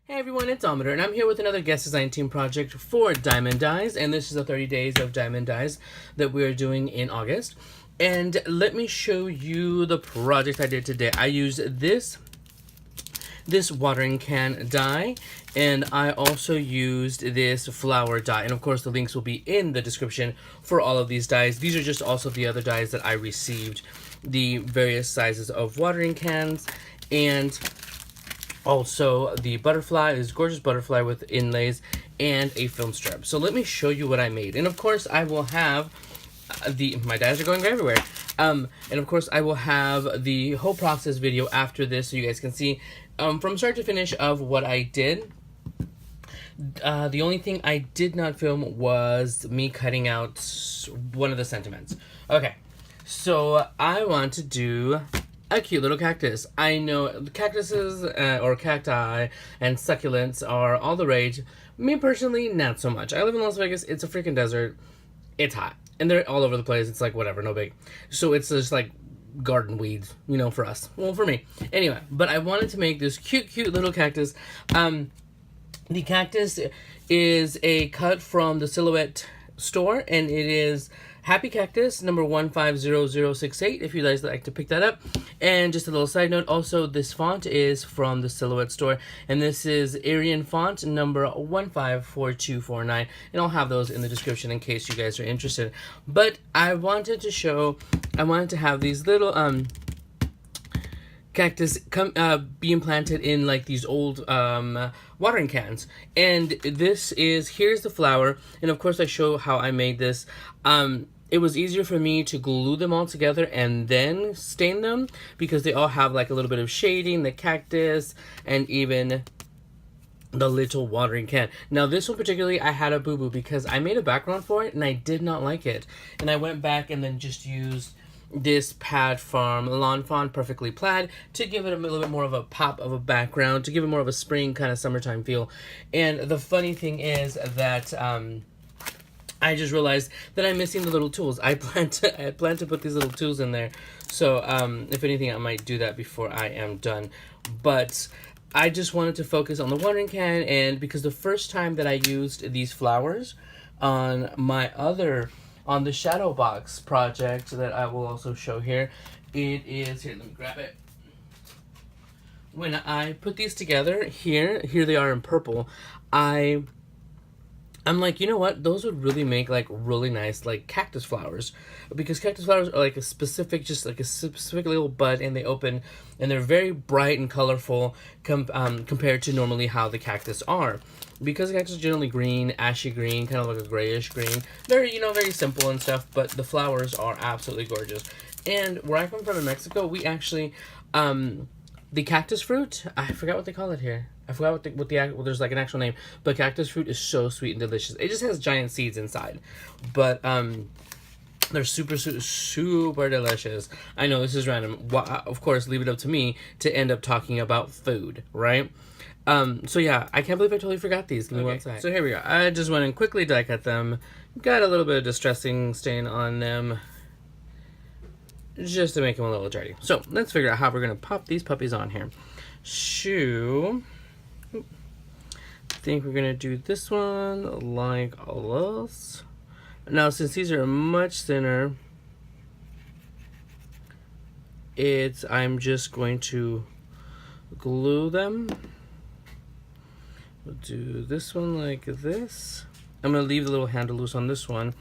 Hey everyone, it's Amador, and I'm here with another guest design team project for Diemond Dies, and this is the 30 days of Diemond Dies that we are doing in August. And let me show you the project I did today. I used this watering can die, and I also used this flower die, and of course the links will be in the description for all of these dies. These are just also the other dies that I received, the various sizes of watering cans, and also the butterfly, this gorgeous butterfly with inlays and a film strip. So let me show you what I made. And of course I will have my dies are going everywhere. And of course I will have the whole process video after this so you guys can see from start to finish of what I did. The only thing I did not film was me cutting out one of the sentiments. Okay, so I want to do a cute little cactus. I know cactuses or cacti and succulents are all the rage. Me personally, not so much. I live in Las Vegas. It's a freaking desert. It's hot. And they're all over the place. It's like whatever, no big. So it's just like garden weeds, you know, for us. Well, for me. Anyway, but I wanted to make this cute little cactus. The cactus is a cut from the Silhouette store, and it is Happy Cactus number 150068 if you guys like to pick that up. And just a little side note, also this font is from the Silhouette store, and this is Arial font number 154249, and I'll have those in the description in case you guys are interested. But I wanted to have these little cactus being planted in like these old watering cans, and here's the flower, and of course I show how I made this. It was easier for me to glue them all together and then stain them because they all have like a little bit of shading, the cactus and even the little watering can. Now this one particularly I had a boo-boo because I made a background for it and I did not like it, and I went back and then just used this pad from Lawn Fawn Perfectly Plaid to give it a little bit more of a pop of a background, to give it more of a spring kind of summertime feel. And the funny thing is that I just realized that I'm missing the little tools. I plan to put these little tools in there, so if anything I might do that before I am done. But I just wanted to focus on the watering can, and because the first time that I used these flowers on the shadow box project that I will also show here. It is, here, let me grab it. When I put these together, here they are in purple, I'm like, you know what? Those would really make like really nice like cactus flowers, because cactus flowers are like a specific little bud, and they open and they're very bright and colorful compared to normally how the cactus are. Because the cactus is generally green, ashy green, kind of like a grayish green. Very, very simple and stuff, but the flowers are absolutely gorgeous. And where I come from in Mexico, we actually, the cactus fruit, I forgot what they call it here. I forgot there's like an actual name, but cactus fruit is so sweet and delicious. It just has giant seeds inside, but they're super delicious. I know this is random. Of course, leave it up to me to end up talking about food, right? So yeah, I can't believe I totally forgot these. Give me one sec. So here we go. I just went and quickly die cut them. Got a little bit of distressing stain on them, just to make them a little dirty. So let's figure out how we're gonna pop these puppies on here. I think we're gonna do this one like this. Now, since these are much thinner, I'm just going to glue them. We'll do this one like this. I'm gonna leave the little handle loose on this one,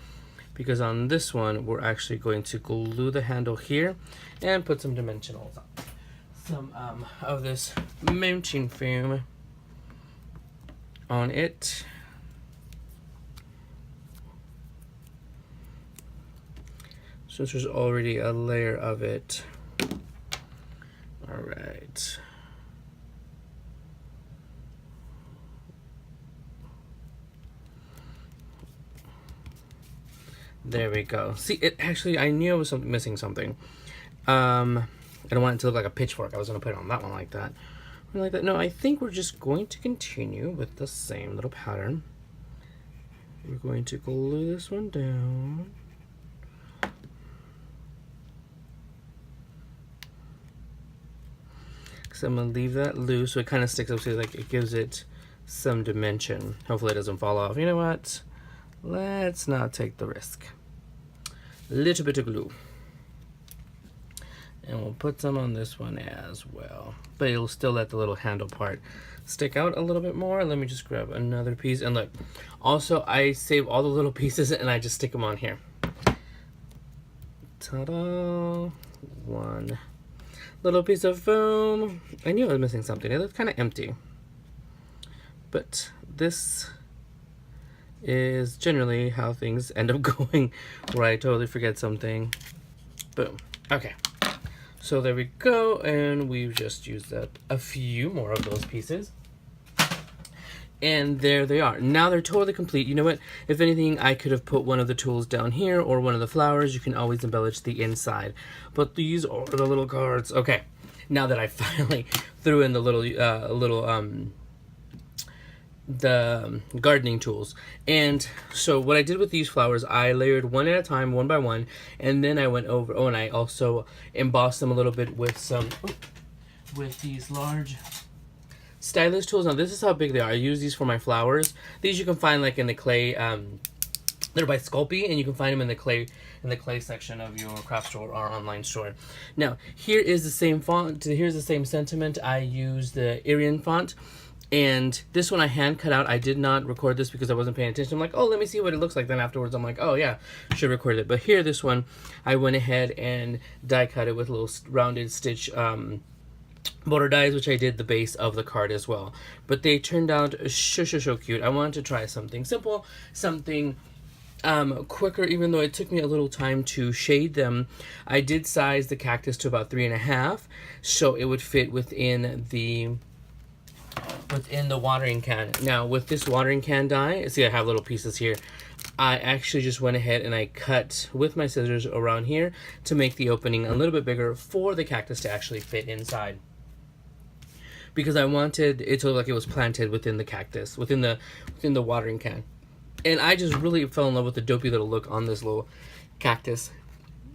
because on this one we're actually going to glue the handle here and put some dimensionals on. Some of this mountain foam on it. Since there's already a layer of it. All right. There we go. See, it actually, I knew I was missing something. I don't want it to look like a pitchfork. I was going to put it on that one like that. Like that. No, I think we're just going to continue with the same little pattern. We're going to glue this one down. So I'm going to leave that loose so it kind of sticks up, so like it gives it some dimension. Hopefully it doesn't fall off. You know what? Let's not take the risk. Little bit of glue. And we'll put some on this one as well. But it'll still let the little handle part stick out a little bit more. Let me just grab another piece. And look, also I save all the little pieces and I just stick them on here. Ta-da! One little piece of foam. I knew I was missing something. It looked kind of empty. But this is generally how things end up going, where I totally forget something. Boom. Okay. So there we go, and we've just used up a few more of those pieces. And there they are. Now they're totally complete. You know what? If anything, I could have put one of the tools down here or one of the flowers. You can always embellish the inside. But these are the little cards. Okay. Now that I finally threw in the the gardening tools. And so what I did with these flowers, I layered one at a time, one by one, and then I went over, and I also embossed them a little bit with some, with these large stylus tools. Now this is how big they are. I use these for my flowers. These you can find like in the clay, they're by Sculpey, and you can find them in the clay section of your craft store or online store. Now here is the same font, here's the same sentiment. I use the Arian font. And this one I hand cut out. I did not record this because I wasn't paying attention. I'm like, oh, let me see what it looks like. Then afterwards, I'm like, oh yeah, should record it. But here, this one, I went ahead and die cut it with little rounded stitch border dies, which I did the base of the card as well. But they turned out so cute. I wanted to try something simple, something quicker, even though it took me a little time to shade them. I did size the cactus to about 3.5, so it would fit within the watering can. Now with this watering can die, see I have little pieces here, I actually just went ahead and I cut with my scissors around here to make the opening a little bit bigger for the cactus to actually fit inside, because I wanted it to look like it was planted within the cactus, within the watering can. And I just really fell in love with the dopey little look on this little cactus.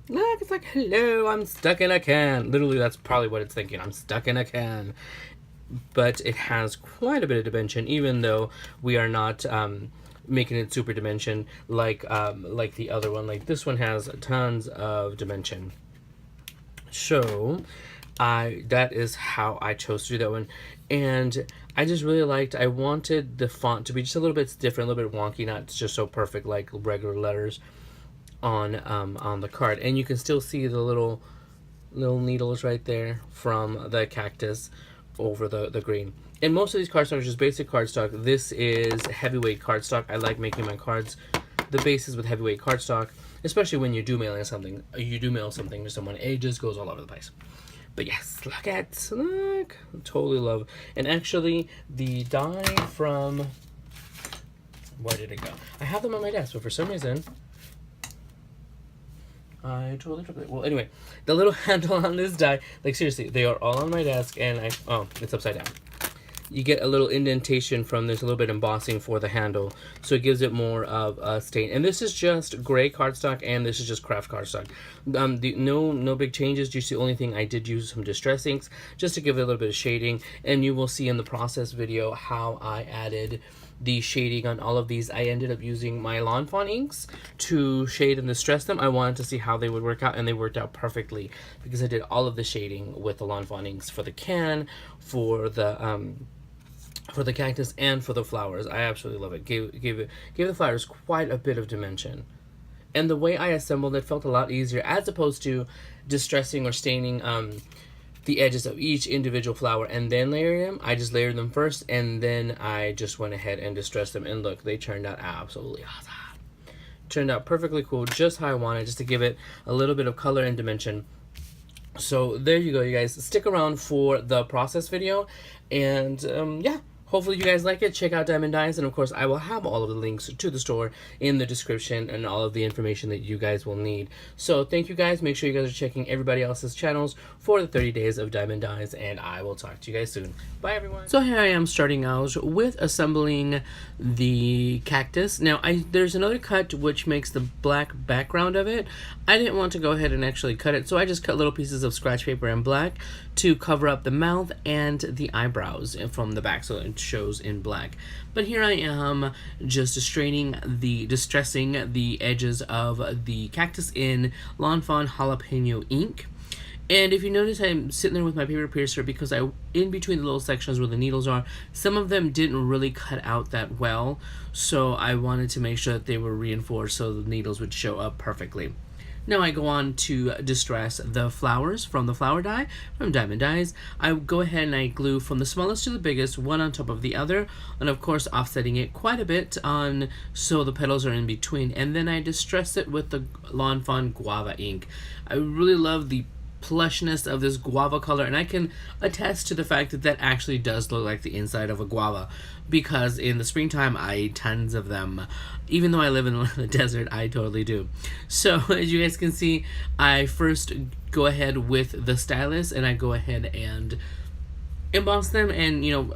Look, it's like, hello, I'm stuck in a can. Literally, that's probably what it's thinking. I'm stuck in a can. But it has quite a bit of dimension, even though we are not making it super dimension like the other one. Like this one has tons of dimension. So that is how I chose to do that one. And I just really liked, I wanted the font to be just a little bit different, a little bit wonky, not just so perfect like regular letters on the card. And you can still see the little needles right there from the cactus over the green. And most of these cardstock are just basic cardstock. This is heavyweight cardstock. I like making my cards, the bases with heavyweight cardstock, especially when you do mail something to someone. It just goes all over the place. But yes, look, totally love. And actually, the die from, where did it go? I have them on my desk, but for some reason, I totally forgot. Well, anyway, the little handle on this die, like seriously, they are all on my desk, and oh, it's upside down. You get a little indentation from this, a little bit embossing for the handle, so it gives it more of a stain. And this is just gray cardstock, and this is just craft cardstock. No big changes. Just the only thing, I did use some distress inks just to give it a little bit of shading, and you will see in the process video how I added the shading on all of these. I ended up using my Lawn Fawn inks to shade and distress them. I wanted to see how they would work out, and they worked out perfectly because I did all of the shading with the Lawn Fawn inks for the can, for the cactus, and for the flowers. I absolutely love it. Gave the flowers quite a bit of dimension. And the way I assembled it felt a lot easier, as opposed to distressing or staining the edges of each individual flower and then layering them. I just layered them first, and then I just went ahead and distressed them, and look, they turned out absolutely awesome. Turned out perfectly cool, just how I wanted, just to give it a little bit of color and dimension. So there you go, you guys. Stick around for the process video, and yeah, hopefully you guys like it. Check out Diemond Dies, and of course I will have all of the links to the store in the description and all of the information that you guys will need. So thank you guys. Make sure you guys are checking everybody else's channels for the 30 days of Diemond Dies, and I will talk to you guys soon. Bye everyone. So here I am starting out with assembling the cactus. Now there's another cut which makes the black background of it. I didn't want to go ahead and actually cut it, so I just cut little pieces of scratch paper and black to cover up the mouth and the eyebrows from the back, so shows in black. But here I am just distressing the edges of the cactus in Lawn Fawn Jalapeno ink. And if you notice, I'm sitting there with my paper piercer because in between the little sections where the needles are, some of them didn't really cut out that well. So I wanted to make sure that they were reinforced so the needles would show up perfectly. Now I go on to distress the flowers from the flower die from Diemond Dies. I go ahead and I glue from the smallest to the biggest, one on top of the other, and of course offsetting it quite a bit on so the petals are in between. And then I distress it with the Lawn Fawn Guava ink. I really love the plushness of this guava color, and I can attest to the fact that that actually does look like the inside of a guava, because in the springtime I eat tons of them. Even though I live in the desert, I totally do. So as you guys can see, I first go ahead with the stylus and I go ahead and emboss them and, you know,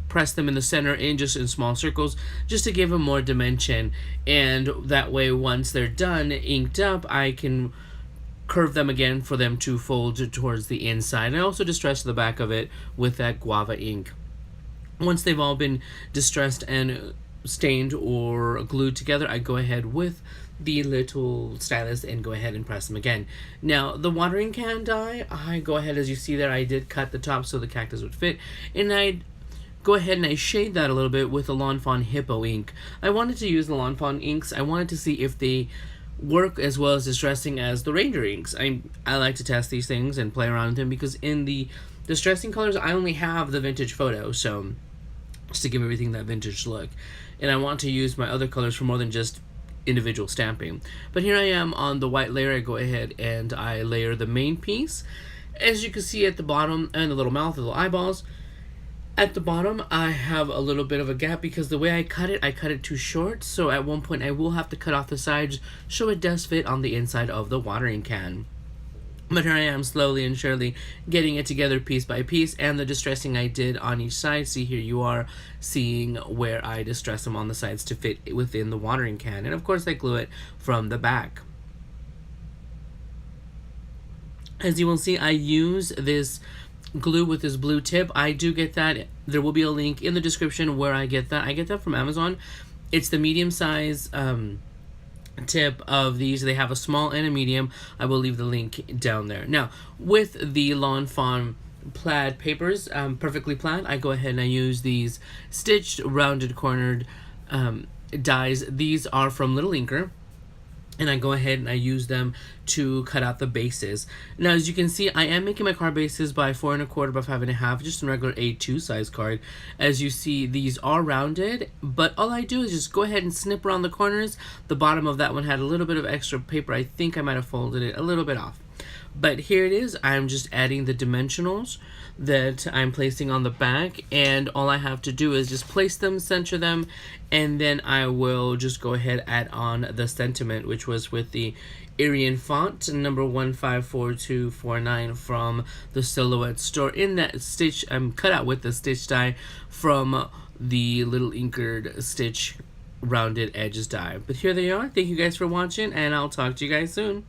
press them in the center just in small circles, just to give them more dimension. And that way, once they're done inked up, I can curve them again for them to fold towards the inside. I also distress the back of it with that guava ink. Once they've all been distressed and stained or glued together, I go ahead with the little stylus and go ahead and press them again. Now the watering can die, I go ahead, as you see there, I did cut the top so the cactus would fit, and I go ahead and I shade that a little bit with the Lawn Fawn Hippo ink. I wanted to use the Lawn Fawn inks. I wanted to see if they work as well as distressing as the Ranger inks. I like to test these things and play around with them, because in the distressing colors I only have the vintage photo, so just to give everything that vintage look, and I want to use my other colors for more than just individual stamping. But here I am on the white layer. I go ahead and I layer the main piece. As you can see at the bottom, and the little mouth, the little eyeballs, at the bottom I have a little bit of a gap because the way I cut it too short, so at one point I will have to cut off the sides so it does fit on the inside of the watering can. But here I am slowly and surely getting it together piece by piece, and the distressing I did on each side. See, here you are seeing where I distress them on the sides to fit within the watering can, and of course I glue it from the back. As you will see, I use this glue with this blue tip. I do get that. There will be a link in the description where I get that. I get that from Amazon. It's the medium size tip of these. They have a small and a medium. I will leave the link down there. Now, with the Lawn Fawn plaid papers, perfectly plaid, I go ahead and I use these stitched, rounded, cornered dies. These are from Little Inker, and I go ahead and I use them to cut out the bases. Now, as you can see, I am making my card bases by 4 1/4 by 5 1/2, just a regular A2 size card. As you see, these are rounded, but all I do is just go ahead and snip around the corners. The bottom of that one had a little bit of extra paper. I think I might have folded it a little bit off. But here it is. I'm just adding the dimensionals that I'm placing on the back, and all I have to do is just place them, center them, and then I will just go ahead and add on the sentiment, which was with the Arial font number 154249 from the Silhouette store, in that stitch cut out with the stitch die from the Little Inkered Stitch rounded edges die. But here they are. Thank you guys for watching, and I'll talk to you guys soon.